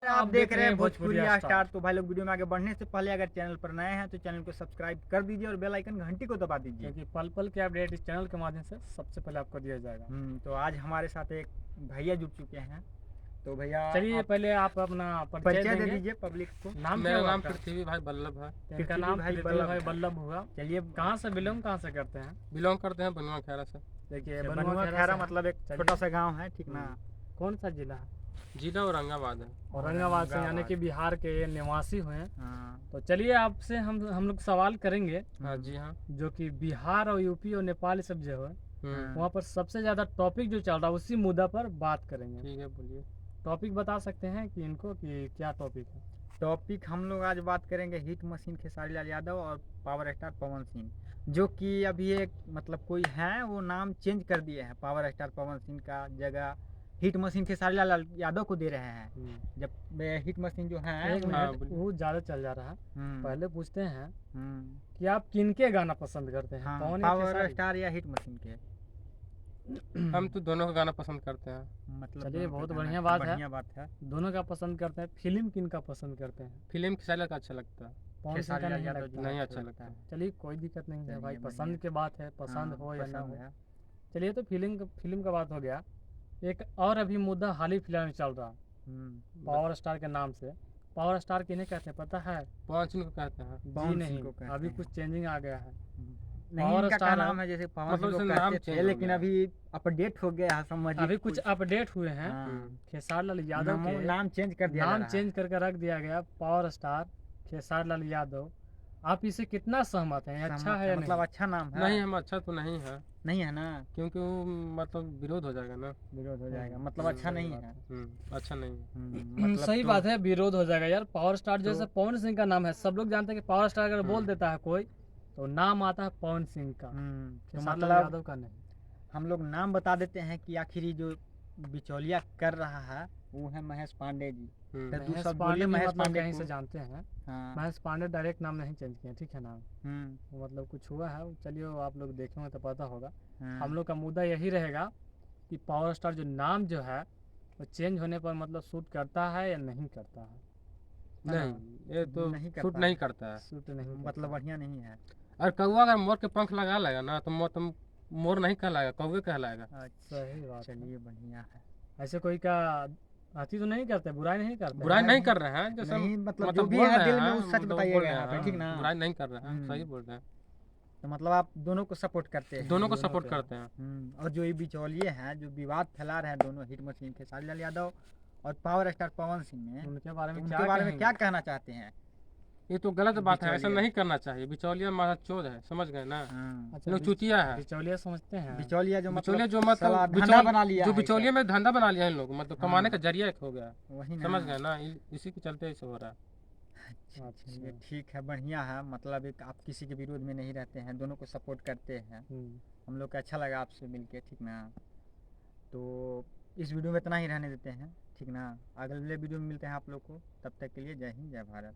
आप देख रहे हैं भोजपुरिया स्टार। तो भाई लोग वीडियो में आगे बढ़ने से पहले अगर चैनल पर नए हैं तो चैनल को सब्सक्राइब कर दीजिए और बेल आइकन घंटी को दबा दीजिए, क्योंकि पल पल के अपडेट इस चैनल के माध्यम से सबसे पहले आपको दिया जाएगा। तो आज हमारे साथ एक भैया जुड़ चुके हैं। तो भैया चलिए पहले आप अपना परिचय दे दीजिए पब्लिक को। नाम मेरा क्या नाम आपका? पृथ्वी भाई बल्लभ है। इनका नाम पृथ्वी भाई बल्लभ हुआ। चलिए कहाँ से बिलोंग कहाँ से करते हैं? बिलोंग करते हैं बनवा खैरा से। देखिए बनुआ खैरा मतलब एक छोटा सा गांव है, ठीक ना। कौन सा जिला है? जिला औरंगाबाद है। औरंगाबाद से, यानी कि बिहार के निवासी हुए हैं। हाँ। तो चलिए आपसे हम लोग सवाल करेंगे। हाँ जी हाँ। जो कि बिहार और यूपी और नेपाल सब जो है हम्म, वहाँ पर सबसे ज्यादा टॉपिक जो चल रहा है उसी मुद्दा पर बात करेंगे। ठीक है बोलिए। टॉपिक बता सकते हैं कि इनको कि क्या टॉपिक है? टॉपिक हम लोग आज बात करेंगे हिट मशीन खेसारी लाल यादव और पावर स्टार पवन सिंह, जो कि अभी एक मतलब कोई है वो नाम चेंज कर दिए हैं। पावर स्टार पवन सिंह का जगह हिट मशीन खेसारी लाल यादव को दे रहे हैं। जब हिट मशीन जो है एक मिनट, वो ज्यादा चल जा रहा है। पहले पूछते हैं कि आप किनके गाना पसंद करते हैं? हाँ, पवन या पावर खेसारी? स्टार या हिट मशीन के? हम तो दोनों का गाना पसंद करते हैं। मतलब चलिए दोनों बहुत का बढ़िया गाना बात है। बढ़िया बात है। दोनों का पसंद करते हैं। फिल्म किनका पसंद करते हैं? फिल्म खेसारी लाल का अच्छा लगता है। पवन सिंह का खेसारी लाल नहीं यादव लगता? जी नहीं का अच्छा लगता है। चलिए कोई दिक्कत नहीं है चलिए भाई, बढ़िया। पसंद की बात है, पसंद हाँ, हो या ना पसंद हो। है। चलिए तो फिल्म का बात हो गया। एक और अभी मुद्दा हाल ही फिलहाल में चल रहा पावर स्टार के नाम से। पावर स्टार किन्हें कहते हैं पता है? पवन सिंह को कहते हैं। जी पवन सिंह नहीं, को कहते अभी हैं। कुछ चेंजिंग आ गया है। नहीं, पावर इनका क्या स्टार नाम है, जैसे पवन मतलब सिंह को उसका नाम कहते चेंज थे हो लेकिन गया। अभी अपडेट हो गया है, समझिए। अभी कुछ अपडेट हुए हैं। हाँ। खेसारी लाल यादव के नाम चेंज कर दिया जा नाम रहा चेंज है। करके रख दिया गया पावर स्टार खेसारी लाल यादव। आप इसे कितना सहमत हैं? अच्छा समझ- है या मतलब नहीं? अच्छा नाम है? नहीं हम अच्छा तो नहीं है, नहीं है ना, क्योंकि वो मतलब विरोध हो जाएगा ना। विरोध हो जाएगा, मतलब अच्छा नहीं है। अच्छा नहीं है। मतलब सही बात है, विरोध हो जाएगा यार। पावर स्टार जैसे तो- पवन सिंह का नाम है, सब लोग जानते हैं कि पावर स्टार अगर बोल देता है कोई तो नाम आता है पवन सिंह का, तो खेसारी लाल मतलब यादव का नहीं। हम लोग नाम बता देते हैं कि आखिर ये जो बिचौलिया कर रहा है वो है महेश पांडे जी। फिर महेश दूसरा पांडे बोलिए भी महेश मतलब पांडे कहीं को। से जानते हैं। हाँ। महेश पांडे डायरेक्ट नाम नहीं चेंज किए, ठीक है ना। हम्म। वो मतलब कुछ हुआ है, चलिए वो आप लोग देखेंगे तो पता होगा। हाँ। हम लोग का मुद्दा यही रहेगा कि पावर स्टार जो नाम जो है वो चेंज होने पर मतलब शूट करता है या नहीं करता है? नहीं ये तो नहीं शूट करता नहीं है। करता है। शूट नहीं मतलब करता। बढ़िया नहीं है। और कौवा अगर मोर के पंख लगा लेगा ना तो मोर नहीं कहलाएगा, कौवे कहलाएगा। सही बात है। चलिए बढ़िया है। ऐसे कोई का अति तो नहीं करते, बुराई नहीं करते? बुराई नहीं कर रहे हैं, जैसे नहीं, मतलब जो भी बोल है रहे दिल में हैं, वो सच मतलब बताइएगा बोल रहे यहाँ पे, हैं, ठीक ना। बुराई नहीं कर रहे हैं, सही बोल रहे हैं। तो मतलब आप दोनों को सपोर्ट करते हैं? दोनों को दोनों सपोर्ट को। करते हैं। और जो ये बिचौलिए हैं जो विवाद फैला रहे हैं दोनों हिट मशीन खेसारी लाल यादव और पावर स्टार पवन सिंह में, उनके बारे तो में उनके बारे में क्या कहना चाहते हैं? ये तो गलत बात है, ऐसा बिचौलिया। नहीं करना चाहिए। बिचौलिया महाराज चोर है, समझ गए ना। अच्छा, लोग चूतिया है। बिचौलिया समझते हैं? बिचौलिया जो बिचौलिया मतलब जो साला मतलब धंधा बना लिया जो है बिचौलिया में धंधा बना लिया है इन लोग, मतलब हाँ। कमाने का जरिया एक हो गया, वही ना। समझ गए ना। इसी के चलते ऐसा हो रहा है। चलिए ठीक है, बढ़िया है। मतलब एक आप किसी के विरोध में नहीं रहते हैं, दोनों को सपोर्ट करते हैं। हम लोग को अच्छा लगा आपसे मिलके, ठीक ना। तो इस वीडियो में इतना ही रहने देते हैं, ठीक ना। अगले वीडियो में मिलते हैं आप लोग को, तब तक के लिए जय हिंद जय भारत।